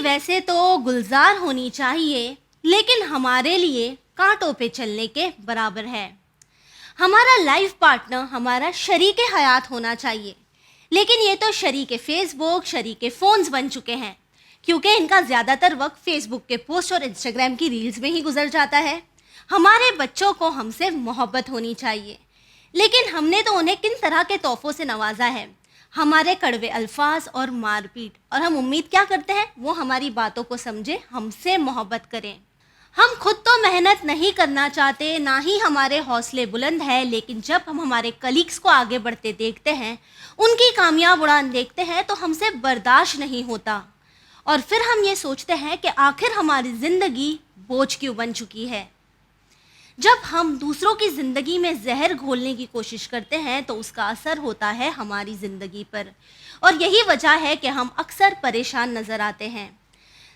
वैसे तो गुलजार होनी चाहिए, लेकिन हमारे लिए कांटों पे चलने के बराबर है। हमारा लाइफ पार्टनर हमारा शरीके हयात होना चाहिए, लेकिन ये तो शरीके फेसबुक, शरीके फ़ोन्स बन चुके हैं, क्योंकि इनका ज़्यादातर वक्त फेसबुक के पोस्ट और इंस्टाग्राम की रील्स में ही गुजर जाता है। हमारे बच्चों को हमसे मोहब्बत होनी चाहिए, लेकिन हमने तो उन्हें किन तरह के तोहफ़ों से नवाजा है, हमारे कड़वे अल्फाज और मारपीट, और हम उम्मीद क्या करते हैं वो हमारी बातों को समझे, हमसे मोहब्बत करें। हम खुद तो मेहनत नहीं करना चाहते, ना ही हमारे हौसले बुलंद है, लेकिन जब हम हमारे कलीग्स को आगे बढ़ते देखते हैं, उनकी कामयाब उड़ान देखते हैं, तो हमसे बर्दाश्त नहीं होता और फिर हम ये सोचते हैं कि आखिर हमारी ज़िंदगी बोझ क्यों बन चुकी है। जब हम दूसरों की ज़िंदगी में जहर घोलने की कोशिश करते हैं तो उसका असर होता है हमारी ज़िंदगी पर, और यही वजह है कि हम अक्सर परेशान नज़र आते हैं।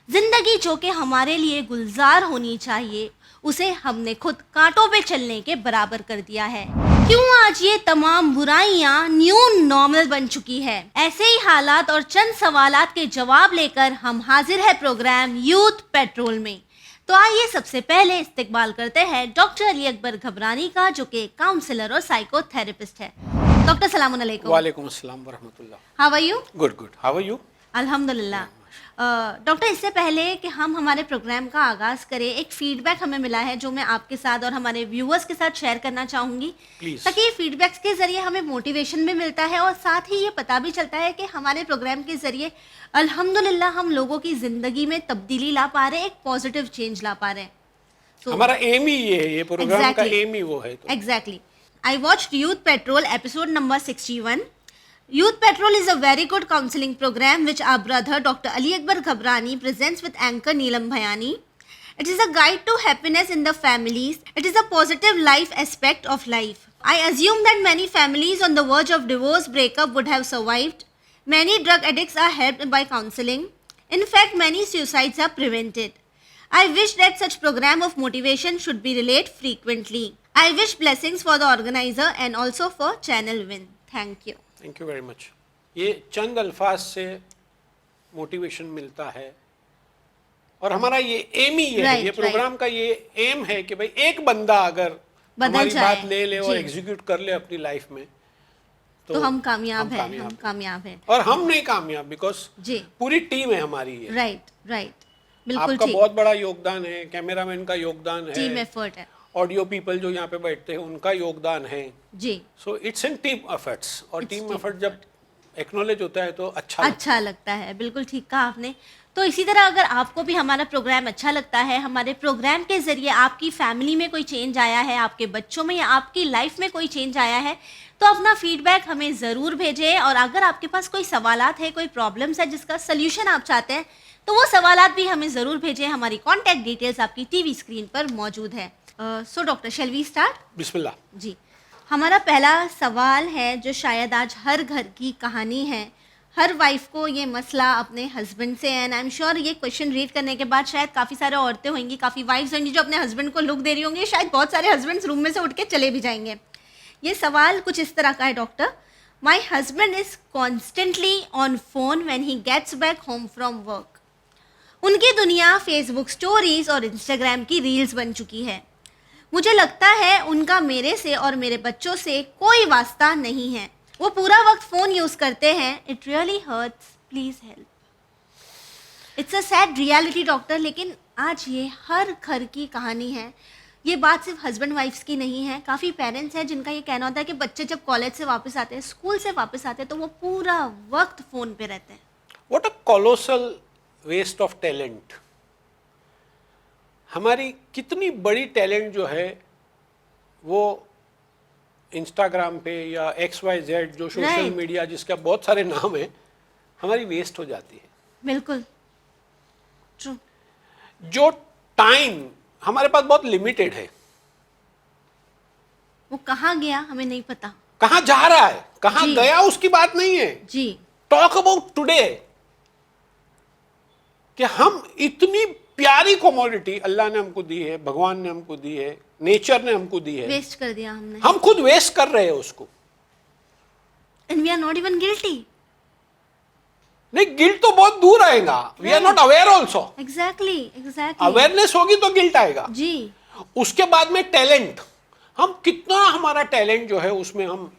ज़िंदगी जो कि हमारे लिए गुलजार होनी चाहिए, उसे हमने खुद कांटों पे चलने के बराबर कर दिया है। क्यों आज ये तमाम बुराइयां न्यू नॉर्मल बन चुकी है? ऐसे ही हालात और चंद सवालात के जवाब लेकर हम हाजिर है प्रोग्राम यूथ पेट्रोल में। तो आइए सबसे पहले इस्तकबाल करते हैं डॉक्टर अली अकबर घबरानी का, जो कि काउंसलर और साइकोथेरेपिस्ट है। डॉक्टर सलाम अलैकुम। वालेकुम अस्सलाम वरहमतुल्लाह। How are you? Good good, how are you? अल्हम्दुलिल्लाह। डॉक्टर, इससे पहले कि हम हमारे प्रोग्राम का आगाज़ करें, एक फ़ीडबैक हमें मिला है जो मैं आपके साथ और हमारे व्यूअर्स के साथ शेयर करना चाहूँगी, प्लीज़। ताकि ये फीडबैक्स के ज़रिए हमें मोटिवेशन भी मिलता है और साथ ही ये पता भी चलता है कि हमारे प्रोग्राम के ज़रिए अल्हम्दुलिल्लाह हम लोगों की ज़िंदगी में तब्दीली ला पा रहे हैं, एक पॉजिटिव चेंज ला पा रहे हैं। So, हमारा एम ही ये है, ये प्रोग्राम का Exactly. एम ही वो है। तो Exactly. I watched Youth Patrol episode number 61. Youth Patrol is a very good counseling program which our brother Dr. Ali Akbar Ghabrani presents with anchor Neelam Bhayani. It is a guide to happiness in the families. It is a positive life aspect of life. I assume that many families on the verge of divorce breakup would have survived. Many drug addicts are helped by counseling. In fact, many suicides are prevented. I wish that such program of motivation should be relayed frequently. I wish blessings for the organizer and also for Channel Win. Thank you. Thank you very much. ये चंद अल्फाज से motivation मिलता है और हमारा ये M ही ये है, ये प्रोग्राम का ये एम है कि भाई एक बंदा अगर हमारी बात ले ले और एग्जीक्यूट कर ले अपनी लाइफ में तो हम कामयाब हैं, हम कामयाब हैं। और हम नहीं कामयाब बिकॉज जी पूरी टीम है हमारी ये। राइट राइट, बिल्कुल आपका ठीक। बहुत बड़ा योगदान है, कैमरामैन का योगदान है, टीम एफर्ट है, ऑडियो पीपल जो यहाँ पे बैठते हैं उनका योगदान है जी। So it's an team efforts, और टीम एफर्ट जब एक्नॉलेज होता है तो अच्छा लगता है। बिल्कुल ठीक कहा आपने। तो इसी तरह अगर आपको भी हमारा प्रोग्राम अच्छा लगता है, हमारे प्रोग्राम के ज़रिए आपकी फैमिली में कोई चेंज आया है, आपके बच्चों में या आपकी लाइफ में कोई चेंज आया है, तो अपना फीडबैक हमें ज़रूर भेजें। और अगर आपके पास कोई सवालात है, कोई प्रॉब्लम्स है जिसका सल्यूशन आप चाहते हैं, तो वो सवालात भी हमें ज़रूर भेजें। हमारी कॉन्टैक्ट डिटेल्स आपकी टीवी स्क्रीन पर मौजूद है। So doctor, shall we start? बिस्मिल्लाह जी। हमारा पहला सवाल है जो शायद आज हर घर की कहानी है, हर वाइफ को ये मसला अपने हस्बैंड से है। एंड आई एम श्योर ये क्वेश्चन रीड करने के बाद शायद काफ़ी सारे औरतें होंगी, काफ़ी वाइफ्स होंगी जो अपने हस्बैंड को लुक दे रही होंगी, शायद बहुत सारे हस्बैंड्स रूम में से उठ के चले भी जाएंगे। ये सवाल कुछ इस तरह का है, doctor, my husband is constantly on phone when he gets back home from work. उनकी दुनिया फेसबुक स्टोरीज और इंस्टाग्राम की रील्स बन चुकी है। मुझे लगता है उनका मेरे से और मेरे बच्चों से कोई वास्ता नहीं है, वो पूरा वक्त फ़ोन यूज़ करते हैं। It really hurts, please help. It's a sad reality doctor, लेकिन आज ये हर घर की कहानी है। ये बात सिर्फ हस्बैंड वाइफ्स की नहीं है, काफ़ी पेरेंट्स हैं जिनका ये कहना होता है कि बच्चे जब कॉलेज से वापस आते हैं, स्कूल से वापस आते हैं, तो वो पूरा वक्त फ़ोन पे रहते हैं। What a colossal waste of talent. हमारी कितनी बड़ी टैलेंट जो है वो इंस्टाग्राम पे या XYZ जो सोशल मीडिया जिसका बहुत सारे नाम है, हमारी वेस्ट हो जाती है। बिल्कुल ट्रू। जो टाइम हमारे पास बहुत लिमिटेड है, वो कहाँ गया हमें नहीं पता, कहाँ जा रहा है, कहाँ गया उसकी बात नहीं है जी। टॉक अबाउट टुडे कि हम इतनी प्यारी कमोडिटी अल्लाह ने हमको दी है, भगवान ने हमको दी है, नेचर ने हमको दी है, वेस्ट कर दिया हमने, हम खुद वेस्ट कर रहे हैं उसको। And we are not even guilty. नहीं, गिल्ट तो बहुत दूर आएगा, we are not aware also. Exactly awareness होगी तो गिल्ट आएगा जी। उसके बाद में टैलेंट, हम कितना हमारा टैलेंट जो है उसमें हम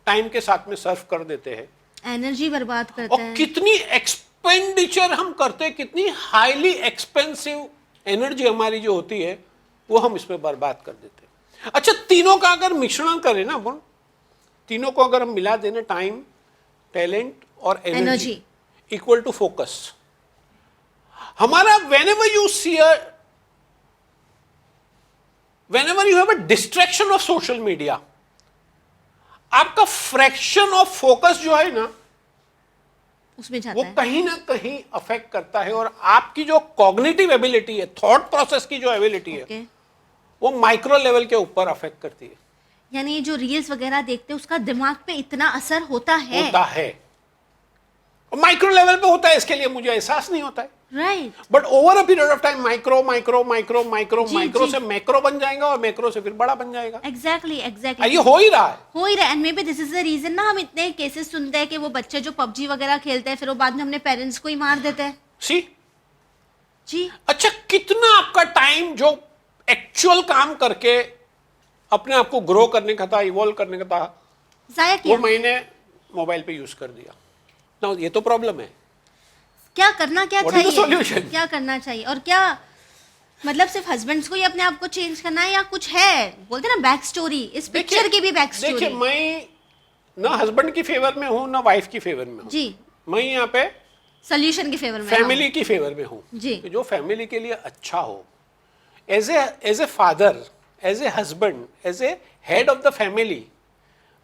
टाइम के साथ में सर्व कर देते हैं, एनर्जी बर्बाद करते और हैं। कितनी एक्सपेंडिचर हम करते हैं, कितनी हाईली एक्सपेंसिव एनर्जी हमारी जो होती है वो हम इसमें बर्बाद कर देते हैं। अच्छा, तीनों का अगर मिश्रण करें ना अपन, तीनों को अगर हम मिला देना, टाइम, टैलेंट और एनर्जी इक्वल टू फोकस, हमारा whenever you have a distraction of social media, आपका फ्रैक्शन ऑफ फोकस जो है ना उसमें जाता वो है। कहीं ना कहीं अफेक्ट करता है, और आपकी जो कॉग्निटिव एबिलिटी है, थॉट प्रोसेस की जो एबिलिटी है, Okay. वो माइक्रो लेवल के ऊपर अफेक्ट करती है, यानी ये जो रील्स वगैरह देखते हैं उसका दिमाग पे इतना असर होता है। और माइक्रो लेवल पे होता है, इसके लिए मुझे एहसास नहीं होता है, right. But over a period of time micro micro micro micro जी, माइक्रो जी। से मैक्रो बन जाएगा, और मैक्रो से फिर बड़ा बन जाएगा। एग्जैक्टली ये हो ही रहा है। हो ही रहा है। And maybe this is the reason ना हम इतने केसेस सुनते हैं कि वो बच्चे जो पबजी वगैरह खेलते हैं फिर वो बाद में अपने पेरेंट्स को ही मार देते हैं। सी, जी। अच्छा, कितना आपका टाइम जो एक्चुअल काम करके अपने आप को ग्रो करने का था, इवॉल्व करने का था, जाया वो किया। मैंने मोबाइल पे यूज कर दिया ना। ये तो प्रॉब्लम है। क्या करना क्या What is the चाहिए, solution? क्या करना चाहिए, और क्या मतलब सिर्फ हस्बैंड्स को ही अपने आप को चेंज करना है या कुछ है? बोलते हैं ना बैक स्टोरी, इस पिक्चर की भी बैक देखिए, स्टोरी। मैं ना हस्बैंड की फेवर में हूँ ना वाइफ की फेवर में हूँ। जी। मैं यहाँ पे सोल्यूशन के फेवर में। फैमिली की फेवर में हूँ जी। कि जो फैमिली के लिए अच्छा हो, as a father, as a husband, as a head of the family,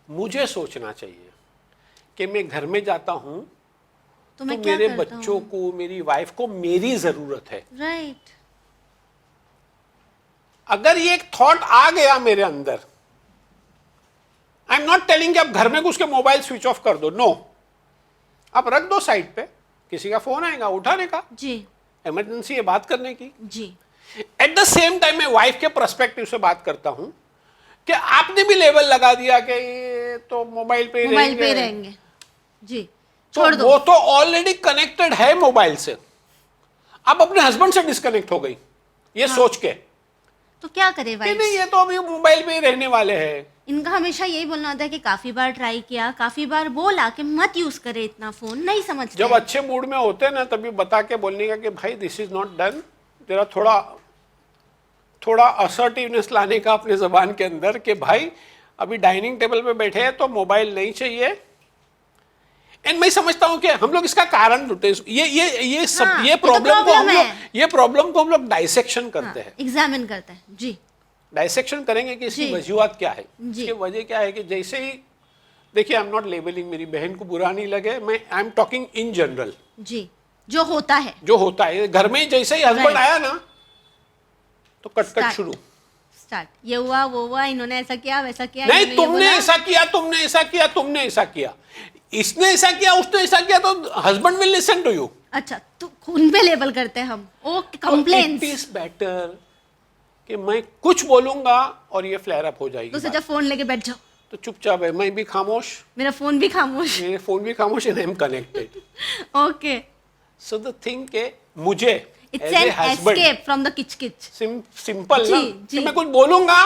मुझे सोचना चाहिए कि मैं घर में जाता हूँ तो तो मैं क्या मेरे करता बच्चों हूँ? को, मेरी वाइफ को मेरी जरूरत है। राइट। अगर ये एक थॉट आ गया मेरे अंदर, आई एम नॉट टेलिंग कि आप घर में घुस के मोबाइल स्विच ऑफ कर दो, नो, आप रख दो साइड पे, किसी का फोन आएगा उठाने का, जी इमरजेंसी है बात करने की। जी। एट द सेम टाइम मैं वाइफ के पर्सपेक्टिव से बात करता हूं कि आपने भी लेवल लगा दिया कि ये तो मोबाइल पे मोबाइल पे रहेंगे। जी, तो छोड़ दो। वो तो ऑलरेडी कनेक्टेड है मोबाइल से, अब अपने हस्बैंड से डिस्कनेक्ट हो गई ये सोच के तो क्या करे कि वाइफ? नहीं, ये तो अभी मोबाइल पे ही रहने वाले हैं। इनका हमेशा यही बोलना होता है कि काफी बार ट्राई किया, काफी बार बोला कि मत यूज करे इतना फोन, नहीं समझते। जब अच्छे मूड में होते हैं ना तभी बता के बोलने का कि भाई दिस इज नॉट डन, तेरा थोड़ा असर्टिवनेस लाने का अपने जबान के अंदर कि भाई अभी डाइनिंग टेबल पे बैठे हैं तो मोबाइल नहीं चाहिए। एंड मैं समझता हूं कि हम लोग इसका कारण ढूंढते हैं, ये सब हाँ, ये ये तो प्रॉब्लम को हम problem लोग है। ये प्रॉब्लम को हम लोग डाइसेक्शन करते हैं। एग्जामिन करते हैं। जी डाइसेक्शन करेंगे कि इसकी जी। वजूहत क्या है, जी। इसकी वजह क्या है कि जैसे ही देखिए, आई एम नॉट लेबलिंग, मेरी बहन को बुरा नहीं लगे, मैं I am talking in general, जी, जो होता है। जो होता है घर में, जैसे ही हस्बैंड Right. आया ना तो कट Start. शुरू। स्टार्ट, ये हुआ वो हुआ, इन्होंने ऐसा किया वैसा किया, नहीं, इन्होंने ये तुमने बोला। ऐसा किया, तुमने ऐसा किया, तुमने ऐसा किया, इसने ऐसा किया, उसने ऐसा किया, तो husband will listen to you. अच्छा, तो खून पे लेबल करते हैं हम। Oh complaints. It is better कि मैं कुछ बोलूंगा और ये फ्लेयर अप हो जाएगी तो बात। सोचा फोन लेके बैठ जाओ, तो चुपचाप है, मैं भी खामोश, मेरा फोन भी खामोश। मेरे फोन भी खामोश, and I am connected. Okay, so the thing के मुझे it's as a an husband escape from the किचकिच। सिंपल जी, ना जी। कि मैं कुछ बोलूंगा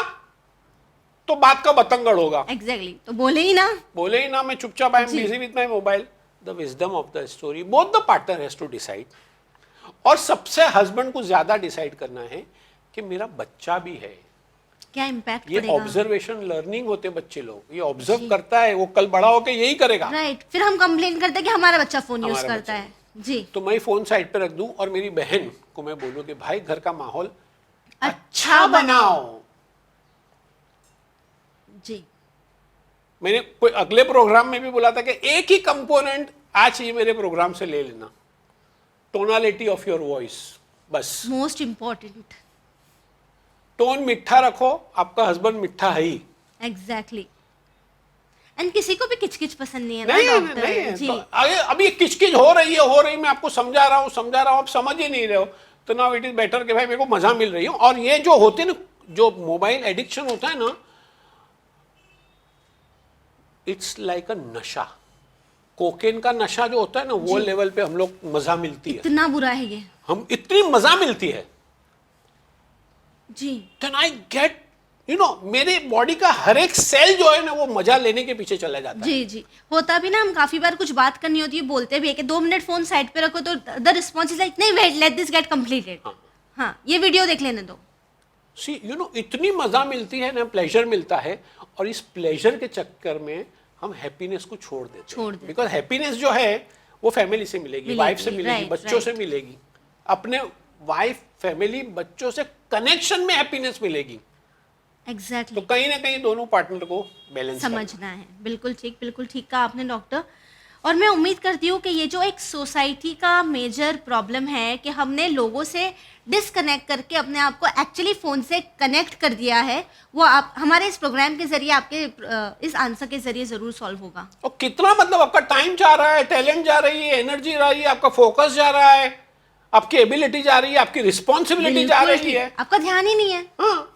तो बात का बतंगड़ होगा, एग्जैक्टली, तो बोले ही ना। बोले ही ना, मैं चुपचाप, आई एम जी। Busy with my mobile. The wisdom of the story, both the partner has to decide, और सबसे हस्बैंड को ज्यादा डिसाइड करना है कि मेरा बच्चा भी है। क्या इम्पैक्ट ये पड़ेगा? ऑब्जर्वेशन लर्निंग होते बच्चे लोग, ये ऑब्जर्व करता है, वो कल बड़ा होकर यही करेगा। राइट, फिर हम कंप्लेन करते हैं कि हमारा बच्चा फोन यूज हमारा करता बच्चा। है। जी, तो मैं फोन साइड पे रख दूं और मेरी बहन को मैं बोलूं कि भाई घर का माहौल अच्छा बनाओ। जी, मैंने कोई अगले प्रोग्राम में भी बोला था कि एक ही कंपोनेंट आज ये मेरे प्रोग्राम से ले लेना, टोनालिटी ऑफ योर वॉइस, बस मोस्ट इम्पोर्टेंट। टोन मिठा रखो, आपका हस्बैंड मिठा है ही। एग्जैक्टली। एंड किसी को भी किचकिच पसंद नहीं है ना नहीं डॉक्टर। नहीं, जी, तो अभी किचकिच हो रही है, मैं आपको समझा रहा हूँ, आप समझ ही नहीं रहे हो, तो नाउ इट इज बेटर कि भाई मेरे को मजा मिल रही हो। और ये जो होते ना, जो मोबाइल एडिक्शन होता है ना, इट्स लाइक अ नशा। कोकेन का नशा जो होता है ना, वो लेवल पे हम लोग मजा मिलती है, इतना बुरा है ये हम इतनी मजा मिलती है जी। देन आई गेट मेरे बॉडी का हर एक सेल जो है ना वो मजा लेने के पीछे चला जाता है। जी जी, होता भी ना, हम काफी बार कुछ बात करनी होती है, बोलते भी है कि 2 मिनट फोन साइड पे रखो, तो द रिस्पॉन्स इज लाइक नहीं, wait, let this get completed, हाँ ये वीडियो देख लेने दो। सी इतनी मजा मिलती है ना, प्लेजर मिलता है, और इस प्लेजर के चक्कर में हम हैप्पीनेस को छोड़ देते। बिकॉज हैप्पीनेस जो है वो फैमिली से मिलेगी, वाइफ से मिलेगी, बच्चों से मिलेगी, अपने वाइफ, फैमिली, बच्चों से कनेक्शन में हैप्पीनेस मिलेगी। एग्जैक्टली तो कहीं ना कहीं दोनों पार्टनर को बैलेंस समझना है। बिल्कुल ठीक कहा आपने डॉक्टर। और मैं उम्मीद करती हूँ कि ये जो एक सोसाइटी का मेजर प्रॉब्लम है कि हमने लोगों से डिसकनेक्ट करके अपने आप को एक्चुअली फ़ोन से कनेक्ट कर दिया है, वो आप हमारे इस प्रोग्राम के जरिए, आपके इस आंसर के जरिए ज़रूर सॉल्व होगा। और कितना मतलब आपका टाइम जा रहा है, टैलेंट जा रही है, एनर्जी जा रही है, आपका फोकस जा रहा है, आपकी एबिलिटी जा रही है, आपकी रिस्पॉन्सिबिलिटी जा रही है, आपका ध्यान ही नहीं है। हाँ,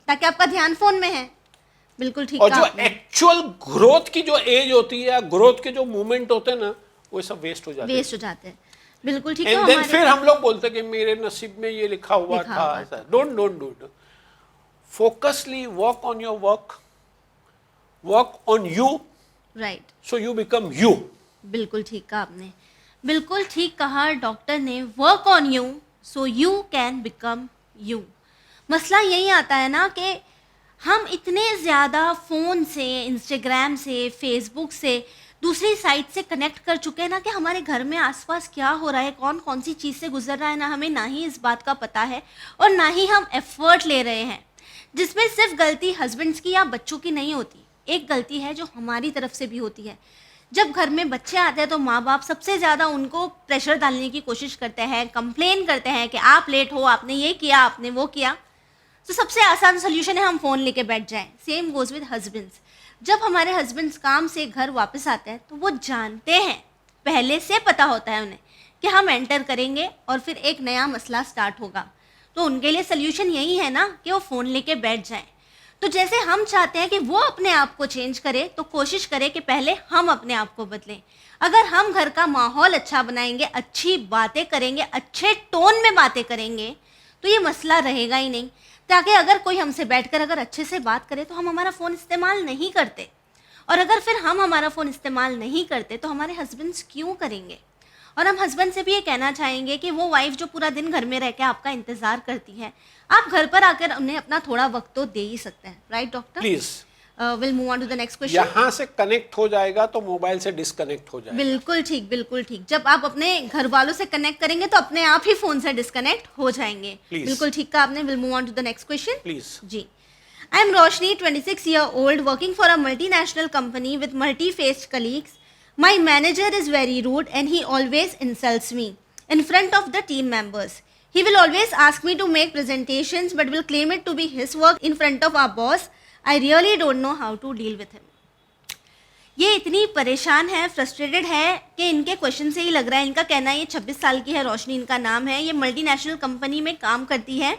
ताकि आपका ध्यान फोन में है। बिल्कुल ठीक। और जो एक्चुअल ग्रोथ की जो एज होती है, ग्रोथ के जो मूवमेंट होते हैं ना, वो सब वेस्ट हो जाते हैं। बिल्कुल ठीक है। देन फिर हम लोग बोलते हैं कि मेरे नसीब में ये लिखा हुआ था। ऐसा don't do it. फोकसली work on your work on you, right, so you become you. बिल्कुल ठीक कहा आपने, बिल्कुल ठीक कहा डॉक्टर ने, work on you so you can become you. मसला यही आता है ना कि हम इतने ज़्यादा फ़ोन से, इंस्टाग्राम से, फेसबुक से, दूसरी साइट से कनेक्ट कर चुके हैं ना कि हमारे घर में आसपास क्या हो रहा है, कौन कौन सी चीज़ से गुजर रहा है ना, हमें ना ही इस बात का पता है और ना ही हम एफर्ट ले रहे हैं, जिसमें सिर्फ गलती हस्बैंड्स की या बच्चों की नहीं होती, एक गलती है जो हमारी तरफ से भी होती है। जब घर में बच्चे आते हैं तो माँ बाप सबसे ज़्यादा उनको प्रेशर डालने की कोशिश करते हैं, कंप्लेन करते हैं कि आप लेट हो, आपने ये किया, आपने वो किया। तो सबसे आसान सोल्यूशन है हम फ़ोन लेके बैठ जाएं। Same goes with husbands. जब हमारे हस्बैंड्स काम से घर वापस आते हैं तो वो जानते हैं, पहले से पता होता है उन्हें कि हम एंटर करेंगे और फिर एक नया मसला स्टार्ट होगा। तो उनके लिए सोल्यूशन यही है ना कि वो फ़ोन लेके बैठ जाएं। तो जैसे हम चाहते हैं कि वो अपने आप को चेंज करे, तो कोशिश करें कि पहले हम अपने आप को बदलें। अगर हम घर का माहौल अच्छा बनाएंगे, अच्छी बातें करेंगे, अच्छे टोन में बातें करेंगे, तो ये मसला रहेगा ही नहीं। ताकि अगर कोई हमसे बैठकर अगर अच्छे से बात करे तो हम हमारा फ़ोन इस्तेमाल नहीं करते, और अगर फिर हम हमारा फ़ोन इस्तेमाल नहीं करते तो हमारे हस्बैंड्स क्यों करेंगे। और हम हस्बैंड से भी ये कहना चाहेंगे कि वो वाइफ जो पूरा दिन घर में रह के आपका इंतज़ार करती है, आप घर पर आकर उन्हें अपना थोड़ा वक्त तो दे ही सकते हैं। Right doctor? Please will move on to the next question. यहाँ से कनेक्ट हो जाएगा तो मोबाइल से डिस्कनेक्ट हो जाएगा। बिल्कुल ठीक, बिल्कुल ठीक। जब आप अपने घर वालों से कनेक्ट करेंगे तो अपने आप ही फोन से डिस्कनेक्ट हो जाएंगे। बिल्कुल ठीक कहा आपने। Will move on to the next question please. जी। I am Roshni, 26 year old, working for a multinational company with multi-faced colleagues. My manager is very rude and he always insults me in front of the team members. He will always ask me to make presentations but will claim it to be his work in front of our boss. I really don't know how to deal with him. ये इतनी परेशान है, frustrated है कि इनके question से ही लग रहा है, इनका कहना है, ये 26 साल की है, रोशनी इनका नाम है, ये मल्टीनेशनल कंपनी में काम करती है।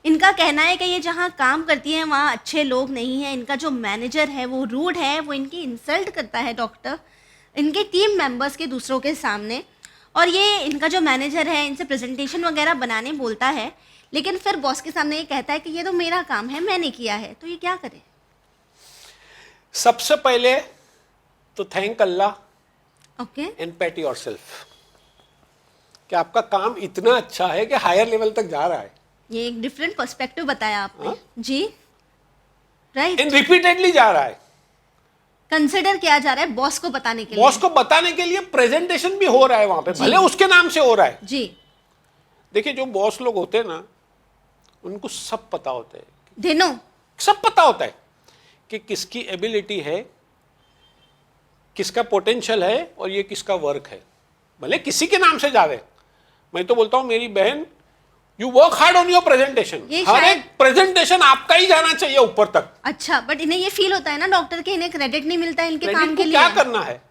इनका कहना है कि ये जहाँ काम करती है वहाँ अच्छे लोग नहीं हैं, इनका जो मैनेजर है वो रूड है, वो इनकी इंसल्ट करता है डॉक्टर, इनके टीम मेंबर्स के दूसरों के सामने। और ये इनका जो मैनेजर है इनसे प्रेजेंटेशन वगैरह बनाने बोलता है, लेकिन फिर बॉस के सामने ये कहता है कि ये तो मेरा काम है, मैंने किया है। तो ये क्या करे? सबसे पहले तो thank Allah okay and PAT yourself कि आपका काम इतना अच्छा है कि हायर लेवल तक जा रहा है। ये एक डिफरेंट पर्सपेक्टिव बताया आपने। जी, राइट। एंड रिपीटेडली जा रहा है, कंसिडर किया जा रहा है बॉस को बताने के लिए। बॉस को बताने के लिए प्रेजेंटेशन भी हो रहा है वहां पे, भले उसके नाम से हो रहा है। जी देखिए, जो बॉस लोग होते हैं ना, उनको सब पता होता है, देनो सब पता होता है कि किसकी एबिलिटी है, किसका पोटेंशियल है और ये किसका वर्क है, भले किसी के नाम से जावे। मैं तो बोलता हूं मेरी बहन, you work hard on your presentation. हर एक प्रेजेंटेशन आपका ही जाना चाहिए ऊपर तक। अच्छा, बट इन्हें ये फील होता है ना डॉक्टर के इन्हें क्रेडिट नहीं मिलता है इनके काम के लिए। क्या करना है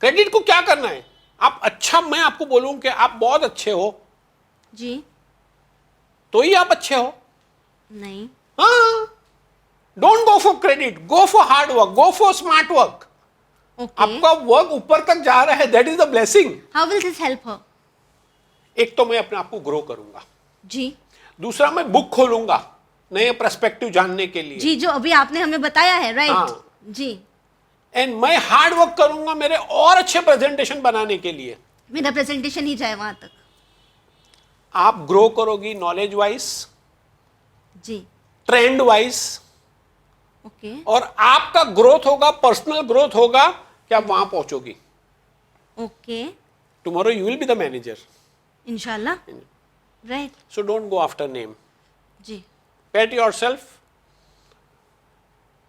क्रेडिट को? क्या करना है आप? अच्छा, मैं आपको बोलूं कि आप बहुत अच्छे हो जी, तो ही आप अच्छे हो नहीं। हाँ, don't go for credit, go for hard work, go for smart work. Okay. आपका वर्क ऊपर तक जा रहा है, that is the blessing. How will this help her? एक तो मैं अपने आप को ग्रो करूंगा, जी दूसरा मैं बुक खोलूंगा नए पर्सपेक्टिव जानने के लिए, जी, जो अभी आपने हमें बताया है, राइट? हाँ। जी, एंड मैं हार्ड वर्क करूंगा मेरे और अच्छे प्रेजेंटेशन बनाने के लिए। मेरा प्रेजेंटेशन ही जाए वहां तक। आप ग्रो करोगी नॉलेज वाइज, जी, ट्रेंड वाइज, ओके, और आपका ग्रोथ होगा, पर्सनल ग्रोथ होगा कि आप वहां पहुंचोगी। Okay, tomorrow you will be the manager, इंशाल्लाह, right? So don't go after name, जी, पैट योरसेल्फ,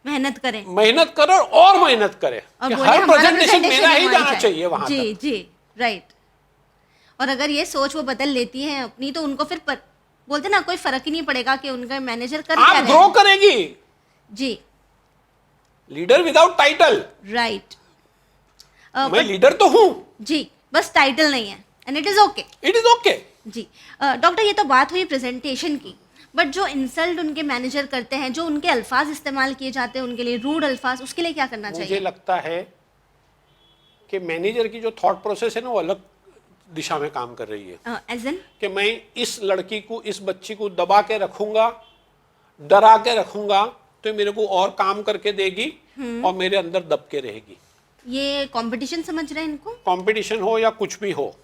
मेहनत करें मेहनत करो और मेहनत करे और कि बोले हर हमारा प्रेजेंटेशन मेरा ही होना जाना चाहिए वहां जी तक। जी, राइट। और अगर ये सोच वो बदल लेती हैं अपनी, तो उनको फिर बोलते ना, कोई फर्क ही नहीं पड़ेगा कि उनका मैनेजर कर क्या आप रहे ग्रो हैं। करेगी, जी, लीडर विदाउट टाइटल। राइट। मैं लीडर तो हूं, जी, बस टाइटल नहीं है, and it is okay. It is okay. जी, डॉक्टर, ये तो बात हुई प्रेजेंटेशन की, बट जो इंसल्ट उनके मैनेजर करते हैं, जो उनके अल्फाज इस्तेमाल किए जाते हैं उनके लिए, रूड अल्फाज, उसके लिए क्या करना मुझे चाहिए? लगता है कि मैनेजर की जो थॉट प्रोसेस है ना, वो अलग दिशा में काम कर रही है। एज इन, कि मैं इस लड़की को, इस बच्ची को दबा के रखूंगा, डरा के रखूंगा, तो मेरे को और काम करके देगी और मेरे अंदर दब के रहेगी। ये कंपटीशन समझ रहे हैं इनको? कंपटीशन हो या कुछ भी हो,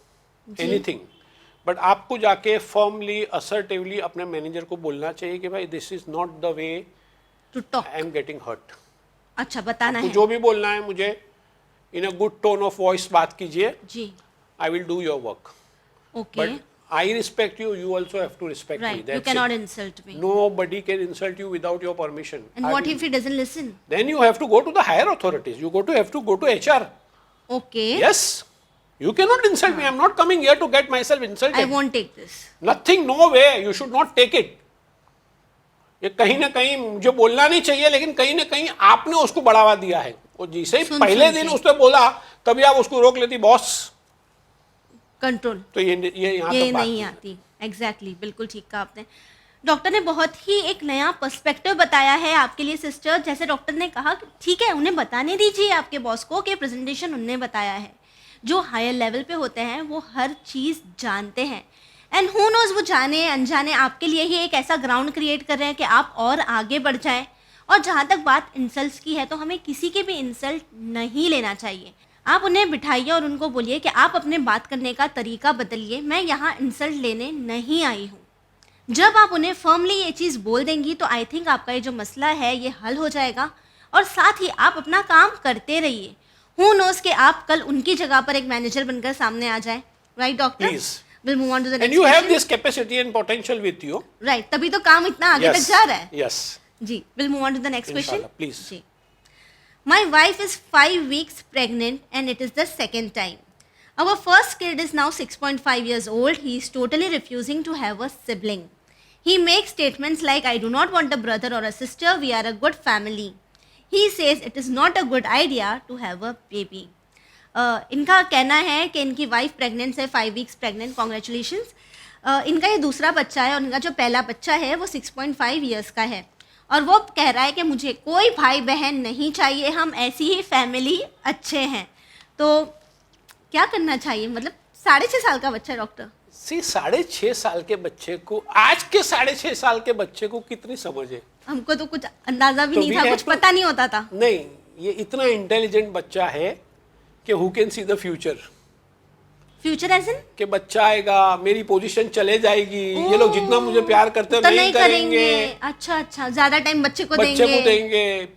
एनीथिंग, बट आपको जाके फर्मली, असर्टिवली अपने मैनेजर को बोलना चाहिए कि भाई this is not the way to talk. I am getting hurt. अच्छा, बताना आपको है। जो भी बोलना है मुझे in a good tone of voice बात कीजिए, जी, I will do your work, okay, but I respect you, you also have to respect me. Right. You That's can not it. Insult me. Nobody can insult you without your permission. And what if he doesn't listen? Then you have to go to the higher authorities. You have to go to HR. Okay, Yes, you cannot insult me. I'm not coming here to get myself insulted. I won't take this. Nothing, no way. You should not take it. ये कहीं ना कहीं मुझे बोलना नहीं चाहिए, लेकिन कहीं ना कहीं आपने उसको बढ़ावा दिया है। और जिसे ही पहले दिन उसने बोला, तभी आप उसको रोक लेती, बॉस कंट्रोल, तो ये यहाँ ये तक बात नहीं आती। एग्जैक्टली, बिल्कुल ठीक कहा आपने। डॉक्टर ने बहुत ही एक नया पर्सपेक्टिव बताया है आपके लिए सिस्टर। जैसे डॉक्टर ने कहा कि ठीक है, उन्हें बताने दीजिए आपके बॉस को कि प्रेजेंटेशन उन्हें बताया है। जो हायर लेवल पे होते हैं वो हर चीज़ जानते हैं, एंड हु नोज, वो जाने अनजाने आपके लिए ही एक ऐसा ग्राउंड क्रिएट कर रहे हैं कि आप और आगे बढ़ जाएं। और जहाँ तक बात इंसल्ट्स की है, तो हमें किसी की भी इंसल्ट नहीं लेना चाहिए। आप उन्हें बिठाइए और उनको बोलिए कि आप अपने बात करने का तरीका बदलिए, मैं यहाँ इंसल्ट लेने नहीं आई हूँ। जब आप उन्हें फर्मली ये चीज़ बोल देंगी, तो आई थिंक आपका ये जो मसला है ये हल हो जाएगा। और साथ ही आप अपना काम करते रहिए। हु नोज कि आप कल उनकी जगह पर एक मैनेजर बनकर सामने आ जाए। Right doctor? Please. We'll move on to the And next you have question. this capacity and potential with you. Right, तभी तो काम इतना आगे Yes. तक जा रहा है। Yes. Ji, we'll move on to the next question. Inshallah, please. Ji. My wife is 5 weeks pregnant and it is the second time. Our first kid is now 6.5 years old. He is totally refusing to have a sibling. He makes statements like, I do not want a brother or a sister. We are a good family. He says it is not a good idea to have a baby. इनका कहना है कि इनकी wife pregnant है, 5 weeks pregnant, congratulations. इनका ये दूसरा बच्चा है और इनका जो पहला बच्चा है वो 6.5 ईयर्स का है। और वो कह रहा है कि मुझे कोई भाई बहन नहीं चाहिए, हम ऐसी ही फैमिली अच्छे हैं। तो क्या करना चाहिए? मतलब 6.5 साल का बच्चा, डॉक्टर। 6.5 साल के बच्चे को, आज के 6.5 साल के बच्चे को कितनी समझ है? हमको तो कुछ अंदाजा भी तो नहीं था, कुछ पता नहीं होता था। नहीं, ये इतना इंटेलिजेंट बच्चा है कि who can see the future. Future as in? कि बच्चा आएगा, मेरी पोजीशन चले जाएगी, ये लोग जितना मुझे प्यार करते हैं नहीं करेंगे। अच्छा अच्छा, ज्यादा टाइम बच्चे को देंगे।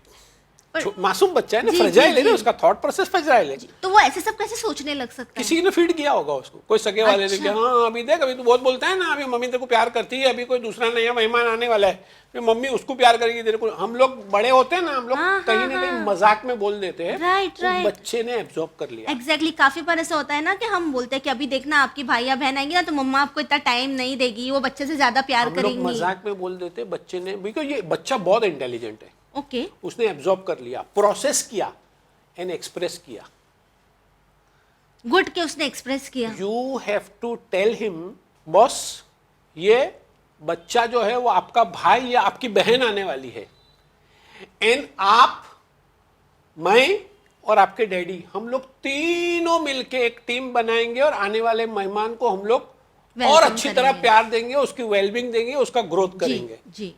मासूम बच्चा है ना, फ्रेजाइल है ना, उसका थॉट प्रोसेस फ्रेजाइल है। तो वो ऐसे सब कैसे सोचने लग सकता है? किसी ने फीड किया होगा उसको, कोई सगे वाले ने, हाँ अभी देख, अभी तू बहुत बोलता है ना, अभी मम्मी तेरे को प्यार करती है, अभी कोई दूसरा नया मेहमान आने वाला है, फिर मम्मी उसको प्यार करेगी तेरे को। हम लोग बड़े होते हैं ना, हम लोग कहीं ना कहीं मजाक में बोल देते हैं। राइट राइट, बच्चे ने एब्जॉर्ब कर लिया। एग्जैक्टली। काफी बार ऐसा होता है ना कि हम बोलते हैं कि अभी देखना आपकी भाई या बहन आएंगी ना, तो मम्मा आपको इतना टाइम नहीं देगी, वो बच्चे से ज्यादा प्यार करेंगी। मजाक में बोल देते, बच्चे ने, बिकॉज ये बच्चा बहुत इंटेलिजेंट है। ओके, उसने एब्जॉर्ब कर लिया, प्रोसेस किया एंड एक्सप्रेस किया। गुड के उसने एक्सप्रेस किया। You have to tell him, boss ये बच्चा जो है वो आपका भाई या आपकी बहन आने वाली है, एंड आप, मैं और आपके डैडी, हम लोग तीनों मिलके एक टीम बनाएंगे और आने वाले मेहमान को हम लोग और अच्छी तरह प्यार देंगे, उसकी वेलबिंग देंगे, उसका ग्रोथ करेंगे। जी।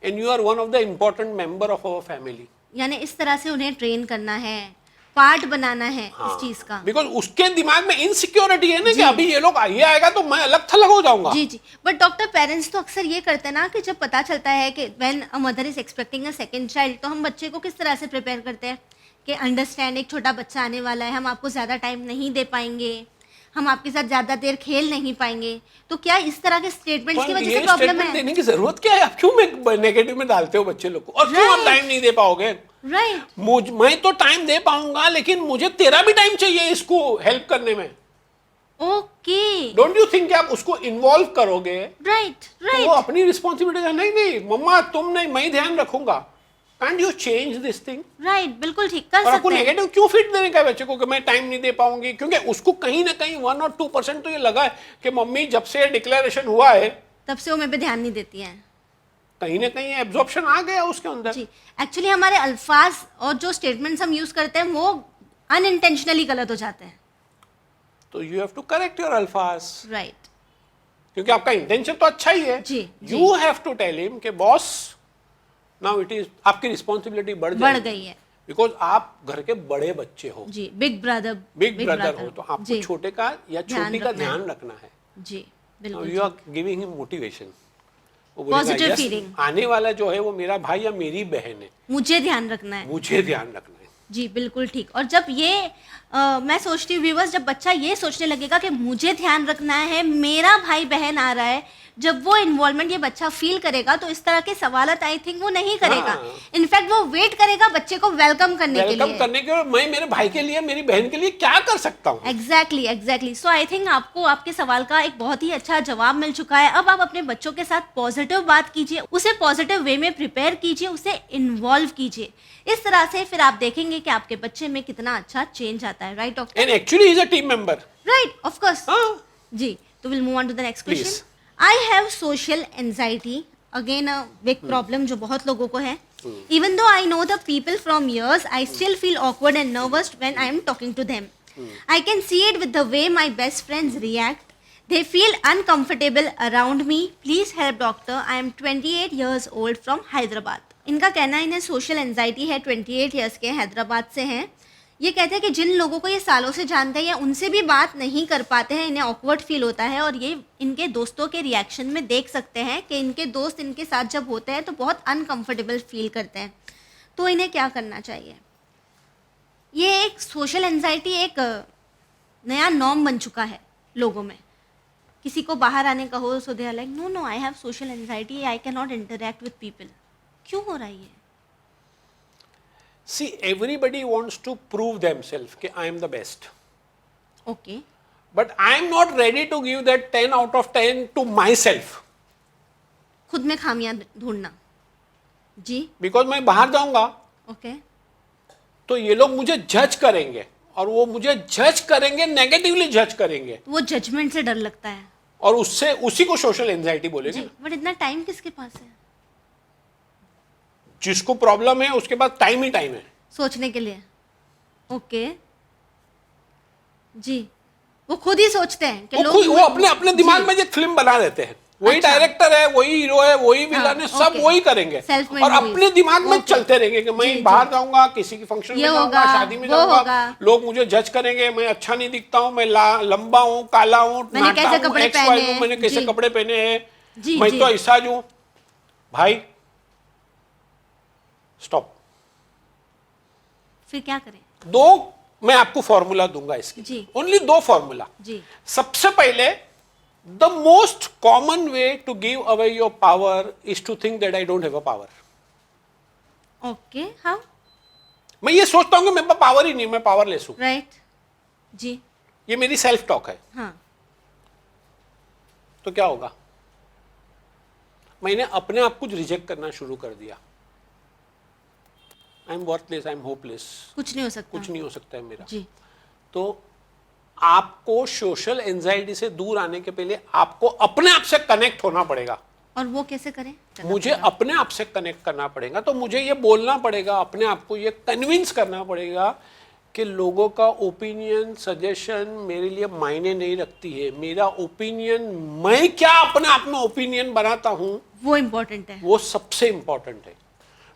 And you are one of the important member of our family. यानी इस तरह से उन्हें ट्रेन करना है, पार्ट बनाना है इस चीज का। बिकॉज उसके दिमाग में इनसिक्योरिटी है ना कि अभी ये लोग ये आएगा तो मैं अलग थलग हो जाऊंगा। जी। बट डॉक्टर, पेरेंट्स तो अक्सर ये करते हैं ना कि जब पता चलता है कि when a mother is expecting a second child, तो हम बच्चे को किस तरह से प्रिपेयर करते हैं कि अंडरस्टैंड, एक छोटा बच्चा आने वाला है, हम आपको ज़्यादा टाइम नहीं दे पाएंगे, हम आपके साथ ज़्यादा देर खेल नहीं पाएंगे। तो क्या इस तरह के स्टेटमेंट्स की वजह से प्रॉब्लम है? देने की जरूरत क्या है? आप क्यों नेगेटिव में डालते हो बच्चे लोग को? और क्यों आप टाइम नहीं दे पाओगे? राइट। मैं तो टाइम दे पाऊंगा, लेकिन मुझे तेरा भी टाइम चाहिए इसको हेल्प करने में। ओके। डोंट यू थिंक कि आप उसको इन्वॉल्व करोगे? राइट। तो वो अपनी रिस्पॉन्सिबिलिटी, नहीं मम्मा तुम नहीं, मैं ध्यान रखूंगा। Can you change this thing? Right, बिल्कुल ठीक कर सकते हैं। हैं। आपको नेगेटिव क्यों फीड देने का बच्चे को कि मैं टाइम नहीं दे पाऊंगी? क्योंकि उसको कहीं ना कहीं 1 और 2% तो ये लगा है कि मम्मी जब से डिक्लेरेशन हुआ है तब से वो मेरे पे ध्यान नहीं देती है। कहीं ना कहीं एब्जॉर्प्शन आ गया उसके अंदर। जी। एक्चुअली हमारे अल्फाज और जो स्टेटमेंट्स हम यूज करते हैं वो अनइंटेंशनली गलत हो जाते हैं। तो you have to correct your अल्फाज। राइट। क्योंकि आपका इंटेंशन तो अच्छा ही है। जी। You have to tell him कि बॉस नाउ इट इज, आपकी रिस्पॉन्सिबिलिटी बढ़ गई है। बिकॉज आप घर के बड़े बच्चे हो। जी। बिग ब्रदर हो, तो आपको छोटे का या छोटी का ध्यान रखना है। जी बिल्कुल। You are giving him motivation, positive feeling. आने वाला जो है वो मेरा भाई या मेरी बहन है, मुझे ध्यान रखना है। मुझे ध्यान रखना है। जी बिल्कुल ठीक। और जब ये मैं सोचती हूँ व्यूअर्स, जब बच्चा ये सोचने लगेगा कि मुझे ध्यान रखना है, मेरा भाई बहन आ रहा है, जब वो इन्वॉल्वमेंट ये बच्चा फील करेगा तो इस तरह के सवालत आई थिंक वो नहीं करेगा। इनफैक्ट वो वेट करेगा बच्चे को वेलकम करने के लिए। मैं मेरे भाई के लिए, मेरी बहन के लिए क्या कर सकता हूँ। एग्जैक्टली। सो आई थिंक आपको आपके सवाल का एक बहुत ही अच्छा जवाब मिल चुका है। अब आप अपने बच्चों के साथ पॉजिटिव बात कीजिए, उसे पॉजिटिव वे में प्रिपेयर कीजिए, उसे इन्वॉल्व कीजिए। इस तरह से फिर आप देखेंगे कि आपके बच्चे में कितना अच्छा चेंज आता है। Right doctor? And actually he is a team member. Right, of course. जी। तो will move on to the next question. I have social anxiety, again a big problem जो बहुत लोगों को है. Even though I know the people from years, I still feel awkward and nervous when I am talking to them. I can see it with the way my best friends react. They feel uncomfortable around me. Please help doctor. I am 28 years old from Hyderabad. इनका कहना है इन्हें social anxiety है, 28 years के, हैदराबाद से हैं। ये कहते हैं कि जिन लोगों को ये सालों से जानते हैं या उनसे भी बात नहीं कर पाते हैं, इन्हें ऑकवर्ड फील होता है। और ये इनके दोस्तों के रिएक्शन में देख सकते हैं कि इनके दोस्त इनके साथ जब होते हैं तो बहुत अनकंफर्टेबल फील करते हैं। तो इन्हें क्या करना चाहिए? ये एक सोशल एंजाइटी एक नया नॉर्म बन चुका है लोगों में। किसी को बाहर आने का हो so they are like no I have social anxiety, I can not interact with people. क्यों हो रहा है ये? See, everybody wants to prove themselves कि I am the best. Okay. But I am not ready to give that 10 out of 10 to myself. खुद में खामियां ढूंढना। जी। Because मैं बाहर जाऊंगा। Okay. तो ये लोग मुझे जज करेंगे और वो मुझे जज करेंगे, नेगेटिवली जज करेंगे। वो जजमेंट से डर लगता है और उससे उसी को सोशल एंजाइटी बोलेंगे। बट इतना टाइम किसके पास है? जिसको प्रॉब्लम है उसके पास टाइम ही टाइम है सोचने के लिए। ओके। जी। वो खुद ही सोचते हैं कि वो अपने अपने दिमाग में एक फिल्म बना देते हैं। वही डायरेक्टर है, वही हीरो है, वही विलन है, सब वही करेंगे और अपने दिमाग में चलते रहेंगे कि मैं बाहर जाऊंगा, किसी की फंक्शन में जाऊंगा, शादी में जाऊंगा, लोग मुझे जज करेंगे, मैं अच्छा नहीं दिखता हूँ, मैं लंबा हूँ, काला हूँ, मैंने कैसे कपड़े पहने हैं, मैं तो ऐसा हूँ। भाई स्टॉप। फिर क्या करें? दो मैं आपको फॉर्मूला दूंगा इसकी, ओनली 2 फॉर्मूला। सबसे पहले the most common way to give away your power is to think that I don't have a power. Okay, how? मैं ये सोचता हूं कि मेरे पास पावर ही नहीं, मैं पावरलेस हूं। राइट। जी। ये मेरी सेल्फ टॉक है। हाँ। तो क्या होगा? मैंने अपने आप को रिजेक्ट करना शुरू कर दिया। I am worthless, I am hopeless, कुछ नहीं हो सकता, कुछ नहीं हो सकता है मेरा। जी। तो आपको सोशल एंजाइटी से दूर आने के पहले आपको अपने आप से कनेक्ट होना पड़ेगा। और वो कैसे करें? मुझे अपने आप से कनेक्ट करना पड़ेगा। तो मुझे ये बोलना पड़ेगा, अपने आप को ये कन्विंस करना पड़ेगा कि लोगों का ओपिनियन सजेशन मेरे लिए मायने नहीं रखती है। मेरा ओपिनियन, मैं क्या अपने आप में ओपिनियन बनाता हूं, वो इम्पोर्टेंट है, वो सबसे इंपॉर्टेंट है।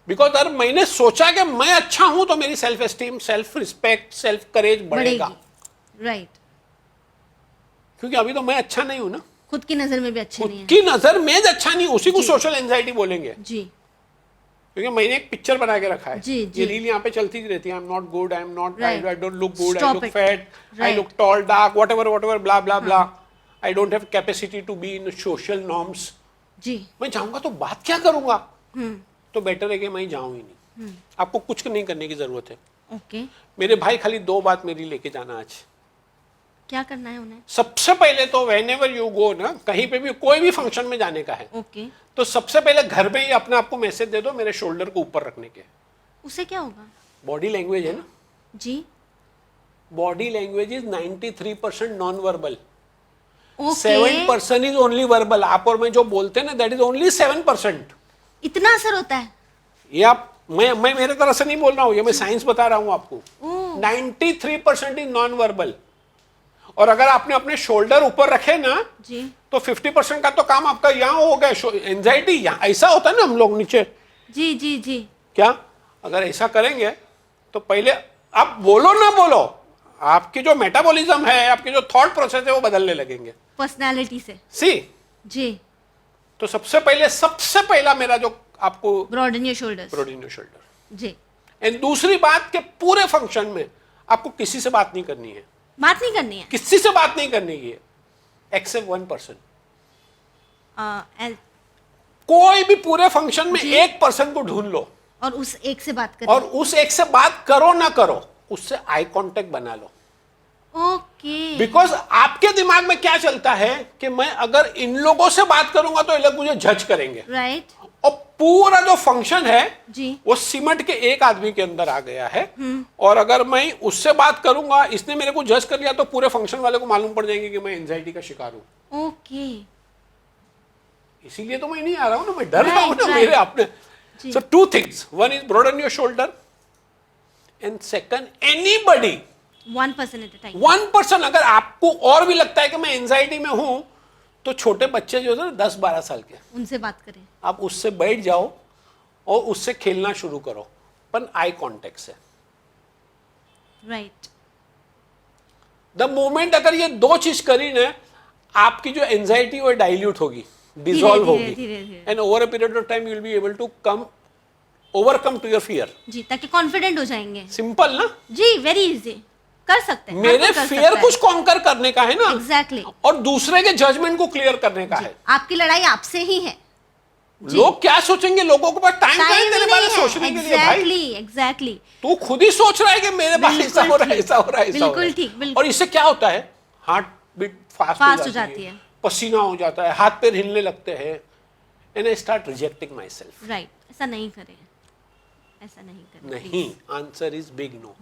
बिकॉज अगर मैंने सोचा कि मैं अच्छा हूं तो मेरी self esteem, self respect, self courage बढ़ेगा। राइट, क्योंकि अभी तो मैं अच्छा नहीं हूं ना, खुद की नजर में भी अच्छे नहीं खुद की नजर में अच्छा नहीं, उसी को सोशल एंजाइटी बोलेंगे। है जी। क्योंकि मैंने एक पिक्चर बना के रखा है, जी, जी। ये रील यहाँ पे चलती रहती है, I am not good, I am not, I don't look good, I Stop look it. Fat, I Right. Look tall, dark, whatever blah blah blah, I don't have capacity to be in social norms. जी। मैं जाऊंगा तो बात क्या करूंगा, तो better है कि मैं जाऊं ही नहीं। आपको कुछ नहीं करने की जरूरत है। ओके, मेरे भाई खाली 2 बात मेरी लेके जाना आज। क्या करना है उन्हें? सबसे पहले तो व्हेनेवर यू गो ना, कहीं पे भी कोई भी फंक्शन में जाने का है, ओके, तो सबसे पहले घर में ही अपने आप को मैसेज दे दो मेरे शोल्डर को ऊपर रखने के। उससे क्या होगा? बॉडी लैंग्वेज है ना, जी। Body language is 93% non verbal, okay, 7% is only verbal. आप और मैं जो बोलते हैं ना, दैट इज ओनली 7%। इतना असर होता है? ये आप, मैं मेरे तरह से नहीं बोल रहा हूं, ये मैं साइंस बता रहा हूं आपको। ओह, 93% इज नॉन वर्बल। और अगर आपने अपने शोल्डर ऊपर रखे ना, जी तो 50% का तो काम आपका यहाँ हो गया। एंजाइटी यहाँ ऐसा होता है ना, हम लोग नीचे जी जी जी। क्या, अगर ऐसा करेंगे तो पहले आप बोलो ना बोलो, आपकी जो मेटाबॉलिज्म है, आपकी जो थॉट प्रोसेस है, वो बदलने लगेंगे पर्सनालिटी से। सी। जी। तो सबसे पहला मेरा जो आपको broaden your shoulders. Broaden your shoulder. जी। एंड दूसरी बात कि पूरे फंक्शन में आपको किसी से बात नहीं करनी है, बात नहीं करनी है। किसी से बात नहीं करनी है, एक्सेप्ट 1%। कोई भी पूरे फंक्शन में एक पर्सन को ढूंढ लो और उस एक से बात करो। और उस एक से बात करो ना करो, उससे आई कांटेक्ट बना लो। ओके। बिकॉज आपके दिमाग में क्या चलता है कि मैं अगर इन लोगों से बात करूंगा तो ये लोग मुझे जज करेंगे। राइट। और पूरा जो फंक्शन है जी। वो सिमट के एक आदमी के अंदर आ गया है। और अगर मैं उससे बात करूंगा, इसने मेरे को जज कर लिया, तो पूरे फंक्शन वाले को मालूम पड़ जाएंगे कि मैं एंजाइटी का शिकार हूं। ओके। इसीलिए तो मैं नहीं आ रहा हूं ना, मैं डर रहा हूं ना Right. मेरे अपने। So 2 things, one is broaden your shoulder, and second, anybody, 1% at a time। 1%। अगर आपको और भी लगता है कि मैं एंजाइटी में हूं, तो छोटे बच्चे जो है 10-12 साल के, उनसे बात करें। आप उससे बैठ जाओ और उससे खेलना शुरू करो, पर आई कांटेक्ट से। राइट। द मोमेंट अगर ये 2 चीज करी ना, आपकी जो एंजाइटी वो डाइल्यूट होगी, डिसॉल्व होगी, धीरे-धीरे। And over a period of time you will be able to overcome to your fear. जी, ताकि कॉन्फिडेंट हो जाएंगे। सिंपल ना। जी, वेरी इजी, कर सकते हैं। मेरे फियर कुछ कॉन्कर करने का है ना, एग्जैक्टली। और दूसरे के जजमेंट को क्लियर करने का है। आपकी लड़ाई आपसे ही है। लोग क्या सोचेंगे, लोगों के पास टाइम नहीं तेरे बारे में सोचने के लिए। भाई एग्जैक्टली। तू खुद ही सोच रहा है कि मेरे पास ऐसा हो रहा है, ऐसा हो रहा है, ऐसा हो रहा है। बिल्कुल ठीक, बिल्कुल। और इससे क्या होता है, हार्ट बीट फास्ट हो जाती है, पसीना हो जाता है, हाथ पैर हिलने लगते हैं, and I start rejecting myself. Right. ऐसा नहीं करें, ऐसा नहीं करें। नहीं, answer is big no.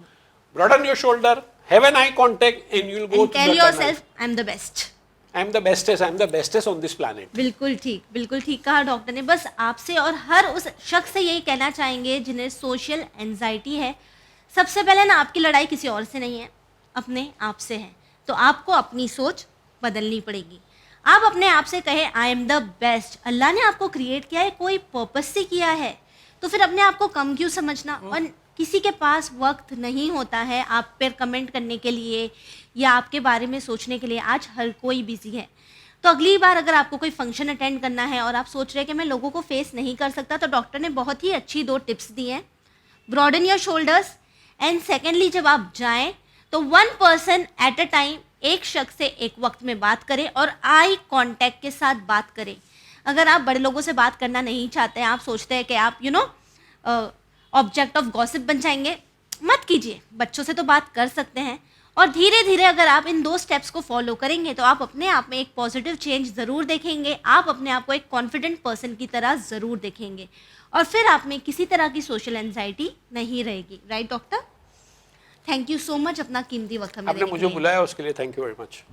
Broaden your shoulder, have an eye contact, and you will go to tell yourself I am the best. I am the bestest on this planet. बिल्कुल ठीक कहा डॉक्टर ने। बस आपसे और हर उस शख्स से यही कहना चाहेंगे जिन्हें सोशल एंजाइटी है, सबसे पहले ना आपकी लड़ाई किसी और से नहीं है, अपने आप से है। तो आपको अपनी सोच बदलनी पड़ेगी। आप अपने आप से कहें आई एम द बेस्ट। अल्लाह ने आपको क्रिएट किया है, कोई पर्पस से किया है, तो फिर अपने आप को कम क्यों समझना। और किसी के पास वक्त नहीं होता है आप पर कमेंट करने के लिए या आपके बारे में सोचने के लिए। आज हर कोई बिजी है। तो अगली बार अगर आपको कोई फंक्शन अटेंड करना है और आप सोच रहे हैं कि मैं लोगों को फेस नहीं कर सकता, तो डॉक्टर ने बहुत ही अच्छी 2 टिप्स दी हैं। Broaden your shoulders, and secondly जब आप जाएं तो 1% एट अ टाइम, एक शख्स से एक वक्त में बात करें और आई कांटेक्ट के साथ बात करें। अगर आप बड़े लोगों से बात करना नहीं चाहते हैं, आप सोचते हैं कि आप ऑब्जेक्ट ऑफ गॉसिप बन जाएंगे, मत कीजिए। बच्चों से तो बात कर सकते हैं, और धीरे धीरे अगर आप इन 2 स्टेप्स को फॉलो करेंगे तो आप अपने आप में एक पॉजिटिव चेंज ज़रूर देखेंगे। आप अपने आप को एक कॉन्फिडेंट पर्सन की तरह ज़रूर देखेंगे, और फिर आप में किसी तरह की सोशल एंजाइटी नहीं रहेगी। Right doctor? Thank you so much अपना कीमती वक्त हमें आपने देने मुझे के लिए। बुलाया, उसके लिए thank you very much.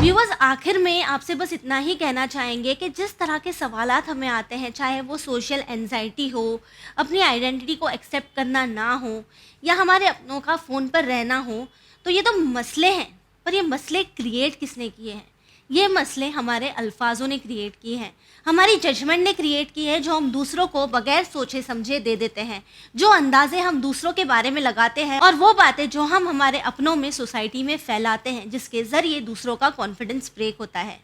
Viewers, आखिर में आपसे बस इतना ही कहना चाहेंगे कि जिस तरह के सवालात हमें आते हैं, चाहे वो सोशल एंजाइटी हो, अपनी आइडेंटिटी को एक्सेप्ट करना ना हो, या हमारे अपनों का फ़ोन पर रहना हो, तो ये तो मसले हैं, पर ये मसले क्रिएट किसने किए हैं? ये मसले हमारे अल्फाजों ने क्रिएट किए हैं, हमारी जजमेंट ने क्रिएट की है, जो हम दूसरों को बगैर सोचे समझे दे देते हैं, जो अंदाजे हम दूसरों के बारे में लगाते हैं, और वो बातें जो हम हमारे अपनों में, सोसाइटी में फैलाते हैं, जिसके ज़रिए दूसरों का कॉन्फिडेंस ब्रेक होता है।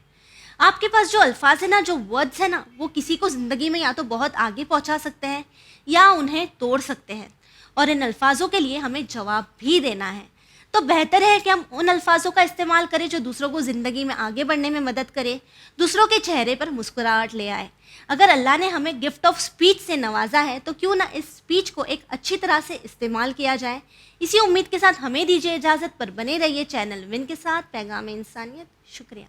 आपके पास जो अल्फाज है ना, जो वर्ड्स है ना, वो किसी को ज़िंदगी में या तो बहुत आगे पहुंचा सकते हैं या उन्हें तोड़ सकते हैं, और इन अल्फाजों के लिए हमें जवाब भी देना है। तो बेहतर है कि हम उन अल्फाजों का इस्तेमाल करें जो दूसरों को ज़िंदगी में आगे बढ़ने में मदद करे, दूसरों के चेहरे पर मुस्कुराहट ले आए। अगर अल्लाह ने हमें गिफ्ट ऑफ स्पीच से नवाजा है, तो क्यों ना इस स्पीच को एक अच्छी तरह से इस्तेमाल किया जाए। इसी उम्मीद के साथ हमें दीजिए इजाज़त, पर बने रहिए चैनल विन के साथ, पैगाम इंसानियत। शुक्रिया।